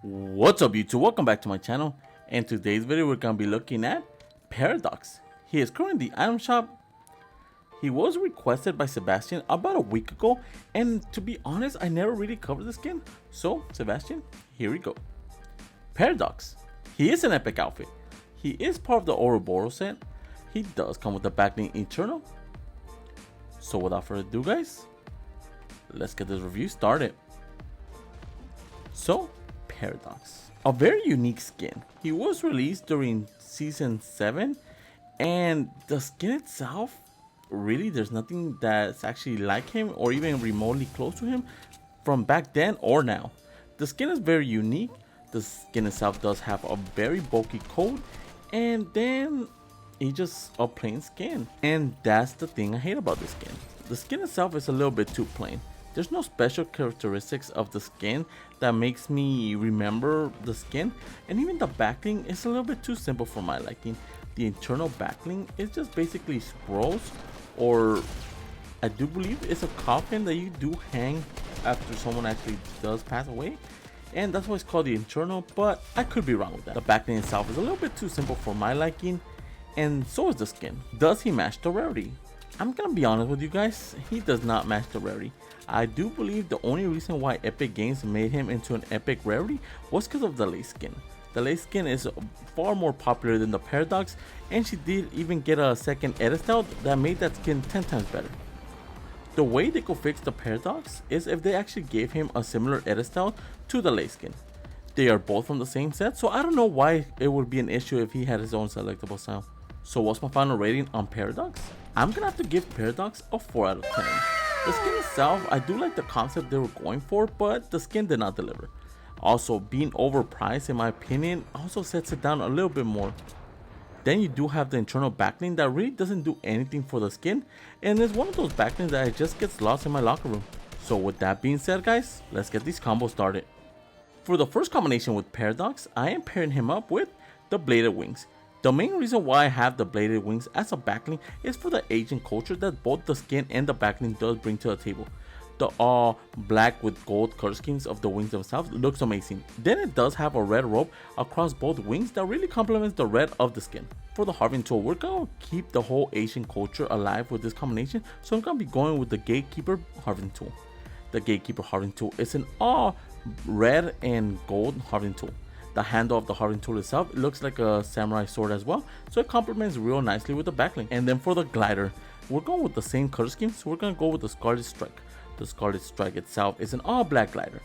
What's up YouTube, welcome back to my channel. In today's video we're going to be looking at Paradox. He is currently in the item shop. He was requested by Sebastian about a week ago, and to be honest I never really covered the skin. So Sebastian, here we go. Paradox. He is an epic outfit. He is part of the Ouroboros set. He does come with the backlink Eternal. So without further ado guys, let's get this review started. So Paradox, a very unique skin. He was released during season 7, and the skin itself, really there's nothing that's actually like him or even remotely close to him from back then or now. The skin is very unique. The skin itself does have a very bulky coat, and then it's just a plain skin, and that's the thing I hate about this skin. The skin itself is a little bit too plain. There's no special characteristics of the skin that makes me remember the skin, and even the backlink is a little bit too simple for my liking. The internal backlink is just basically scrolls, or I do believe it's a coffin that you do hang after someone actually does pass away, and that's why it's called the internal, but I could be wrong with that. The backlink itself is a little bit too simple for my liking, and so is the skin. Does he match the rarity? I'm gonna be honest with you guys, he does not match the rarity. I do believe the only reason why Epic Games made him into an epic rarity was because of the lace skin. The lace skin is far more popular than the Paradox, and she did even get a second edit style that made that skin 10 times better. The way they could fix the Paradox is if they actually gave him a similar edit style to the lace skin. They are both from the same set, so I don't know why it would be an issue if he had his own selectable style. So what's my final rating on Paradox? I'm gonna have to give Paradox a 4 out of 10. The skin itself, I do like the concept they were going for, but the skin did not deliver. Also, being overpriced in my opinion also sets it down a little bit more. Then you do have the internal backlink that really doesn't do anything for the skin, and it's one of those backlinks that it just gets lost in my locker room. So with that being said guys, let's get these combos started. For the first combination with Paradox, I am pairing him up with the bladed wings. The main reason why I have the bladed wings as a backlink is for the Asian culture that both the skin and the backlink does bring to the table. The all black with gold color schemes of the wings themselves looks amazing. Then it does have a red rope across both wings that really complements the red of the skin. For the Harving tool, we're gonna keep the whole Asian culture alive with this combination, so I'm gonna be going with the Gatekeeper Harving tool. The Gatekeeper Harving tool is an all red and gold Harving tool. The handle of the Harving tool itself looks like a samurai sword as well, so it complements real nicely with the backlink. And then for the glider, we're going with the same color scheme, so we're going to go with the Scarlet Strike. The Scarlet Strike itself is an all black glider.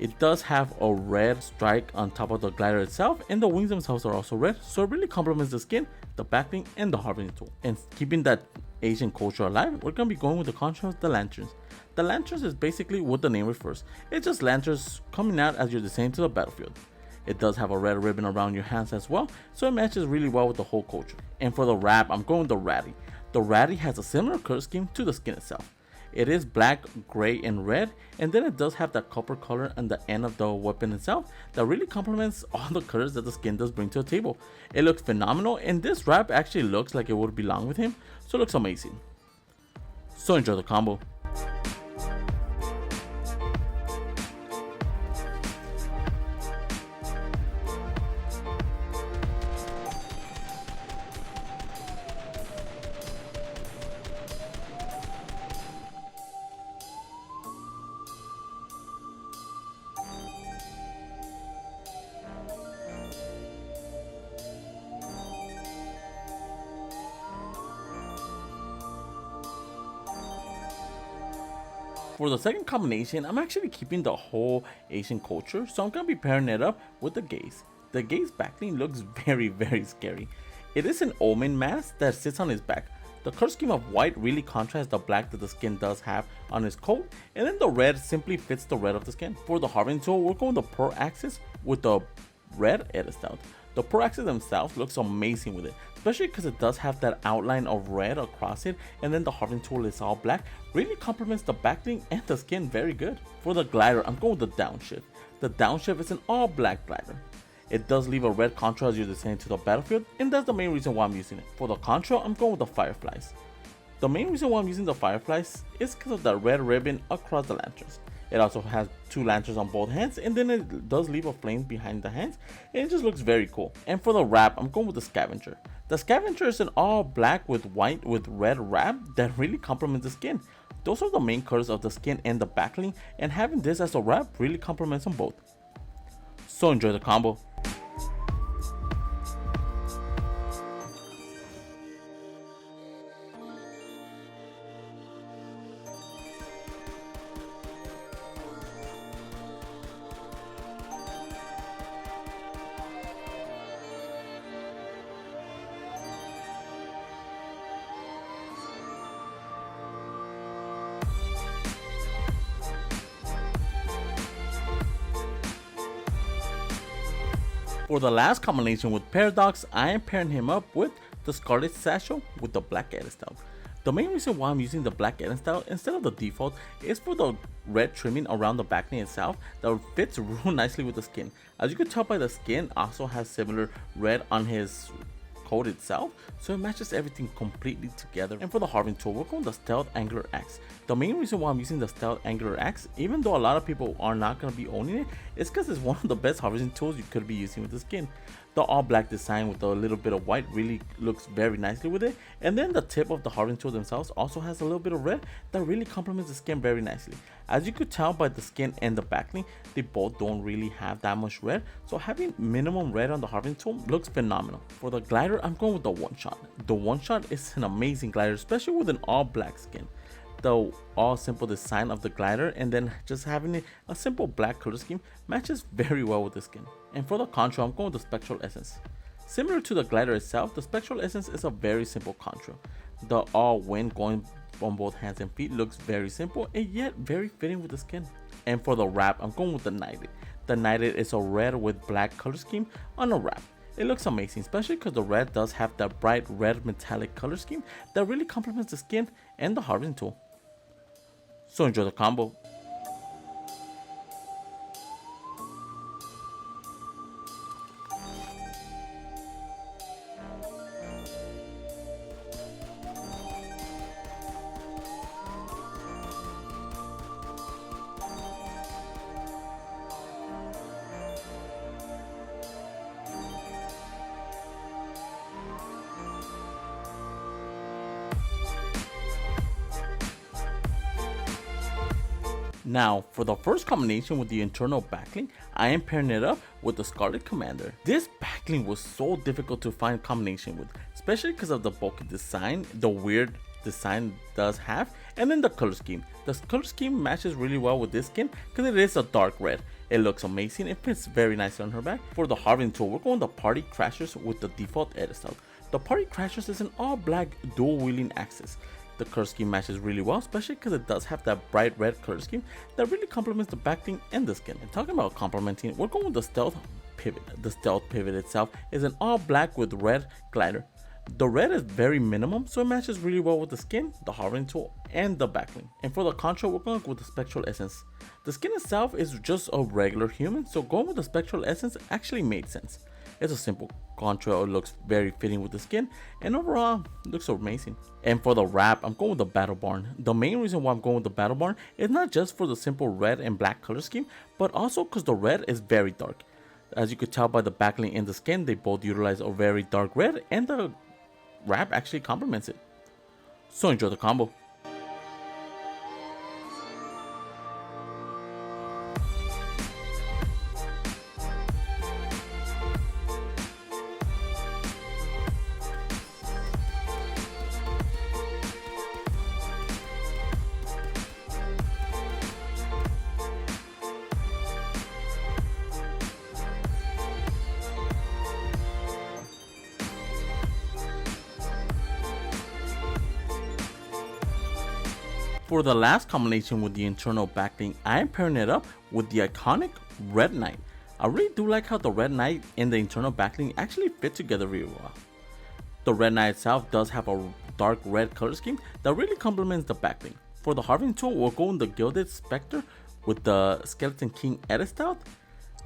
It does have a red strike on top of the glider itself, and the wings themselves are also red, so it really complements the skin, the backlink, and the Harving tool. And keeping that Asian culture alive, we're going to be going with the contrast of the lanterns. The lanterns is basically what the name refers. It's just lanterns coming out as you're descending to the battlefield. It does have a red ribbon around your hands as well, so it matches really well with the whole culture. And for the wrap, I'm going with the ratty. The ratty has a similar color scheme to the skin itself. It is black, gray, and red, and then it does have that copper color on the end of the weapon itself that really complements all the colors that the skin does bring to the table. It looks phenomenal, and this wrap actually looks like it would belong with him, so it looks amazing. So enjoy the combo. For the second combination, I'm actually keeping the whole Asian culture, so I'm going to be pairing it up with the gaze. The gaze backlink looks very scary. It is an omen mask that sits on his back. The color scheme of white really contrasts the black that the skin does have on his coat, and then the red simply fits the red of the skin. For the Harving tool, we're going the Pearl Axis with the red edit style. The Pearl Axis themselves looks amazing with it, especially because it does have that outline of red across it, and then the Harving tool is all black, really complements the backlink and the skin very good. For the glider, I'm going with the downshift. The downshift is an all black glider. It does leave a red contra as you're descending to the battlefield, and that's the main reason why I'm using it. For the contra, I'm going with the Fireflies. The main reason why I'm using the Fireflies is because of the red ribbon across the lanterns. It also has 2 lanterns on both hands, and then it does leave a flame behind the hands, and it just looks very cool. And for the wrap, I'm going with the Scavenger. The Scavenger is an all black with white with red wrap that really complements the skin. Those are the main colors of the skin and the backling, and having this as a wrap really complements them both. So enjoy the combo. For the last combination with Paradox, I am pairing him up with the Scarlet Satchel with the Black Edit style. The main reason why I'm using the Black Edit style instead of the default is for the red trimming around the backline itself that fits real nicely with the skin. As you can tell by the skin, also has similar red on his coat itself, so it matches everything completely together. And for the harvesting tool, we're going with the Stealth Angular Axe. The main reason why I'm using the Stealth Angular Axe, even though a lot of people are not going to be owning it, is because it's one of the best harvesting tools you could be using with the skin. The all black design with a little bit of white really looks very nicely with it, and then the tip of the harvesting tool themselves also has a little bit of red that really complements the skin very nicely. As you could tell by the skin and the backling, they both don't really have that much red, so having minimum red on the harvesting tool looks phenomenal. For the glider, I'm going with the One Shot. The One Shot is an amazing glider, especially with an all black skin. The all simple design of the glider and then just having a simple black color scheme matches very well with the skin. And for the contour, I'm going with the Spectral Essence. Similar to the glider itself, the Spectral Essence is a very simple contour. The all wind going on both hands and feet looks very simple and yet very fitting with the skin. And for the wrap, I'm going with the Knighted. The Knighted is a red with black color scheme on a wrap. It looks amazing, especially because the red does have that bright red metallic color scheme that really complements the skin and the harvesting tool. So enjoy the combo. Now, for the first combination with the internal backlink, I am pairing it up with the Scarlet Commander. This backlink was so difficult to find combination with, especially because of the bulky design, the weird design does have, and then the color scheme. The color scheme matches really well with this skin because it is a dark red. It looks amazing, it fits very nicely on her back. For the harvesting tool, we're going the Party Crashers with the default edit style. The Party Crashers is an all black dual wheeling axis. The color scheme matches really well, especially because it does have that bright red color scheme that really complements the backing and the skin. And talking about complementing, we're going with the Stealth Pivot. The Stealth Pivot itself is an all black with red glider. The red is very minimum, so it matches really well with the skin, the harvesting tool, and the backling. And for the contour, we're going with the Spectral Essence. The skin itself is just a regular human, so going with the Spectral Essence actually made sense. It's a simple contour, it looks very fitting with the skin, and overall, it looks amazing. And for the wrap, I'm going with the Battle Barn. The main reason why I'm going with the Battle Barn is not just for the simple red and black color scheme, but also because the red is very dark. As you could tell by the backling and the skin, they both utilize a very dark red, and the wrap actually complements it. So enjoy the combo. For the last combination with the internal backlink, I am pairing it up with the iconic Red Knight. I really do like how the Red Knight and the internal backlink actually fit together really well. The Red Knight itself does have a dark red color scheme that really complements the backlink. For the harvesting tool, we'll go in the Gilded SPECTRAL with the Skeleton King edit style.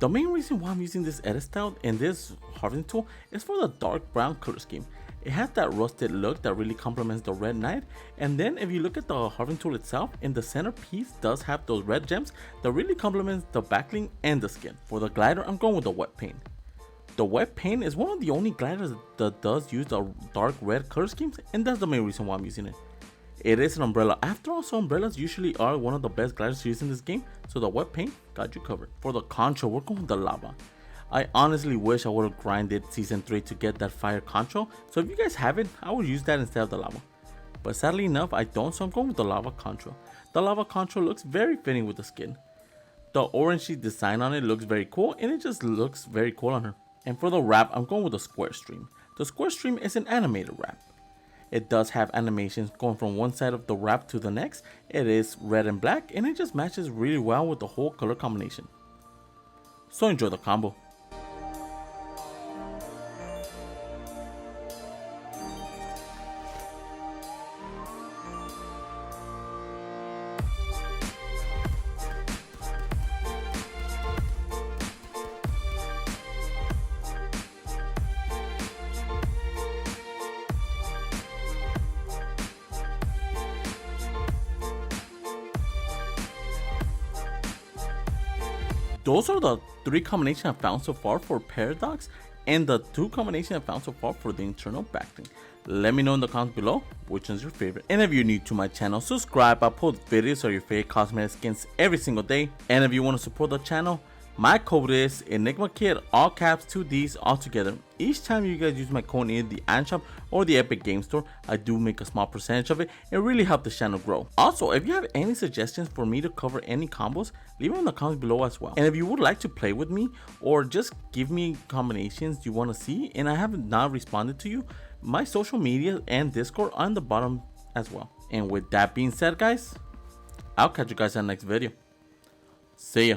The main reason why I'm using this edit style and this harvesting tool is for the dark brown color scheme. It has that rusted look that really complements the red knight. And then if you look at the harvesting tool itself, in the center piece does have those red gems that really complements the backling and the skin. For the glider, I'm going with the wet paint. The wet paint is one of the only gliders that does use the dark red color schemes, and that's the main reason why I'm using it. It is an umbrella. After all, so umbrellas usually are one of the best gliders to use in this game, so the wet paint got you covered. For the contra, we're going with the lava. I honestly wish I would have grinded season 3 to get that fire contra, so if you guys have it, I would use that instead of the lava. But sadly enough, I don't, so I'm going with the lava contra. The lava contra looks very fitting with the skin. The orangey design on it looks very cool, and it just looks very cool on her. And for the wrap, I'm going with the square stream. The square stream is an animated wrap. It does have animations going from one side of the wrap to the next. It is red and black, and it just matches really well with the whole color combination. So enjoy the combo. Those are the 3 combinations I found so far for Paradox, and the 2 combinations I found so far for the internal backling. Let me know in the comments below which one's your favorite. And if you're new to my channel, subscribe. I post videos of your favorite cosmetic skins every single day. And if you want to support the channel, my code is ENIGMAKIDD, all caps, 2 Ds, all together. Each time you guys use my code in the item shop or the Epic Game Store, I do make a small percentage of it. It really helps the channel grow. Also, if you have any suggestions for me to cover any combos, leave them in the comments below as well. And if you would like to play with me or just give me combinations you want to see and I have not responded to you, my social media and Discord are on the bottom as well. And with that being said, guys, I'll catch you guys in the next video. See ya.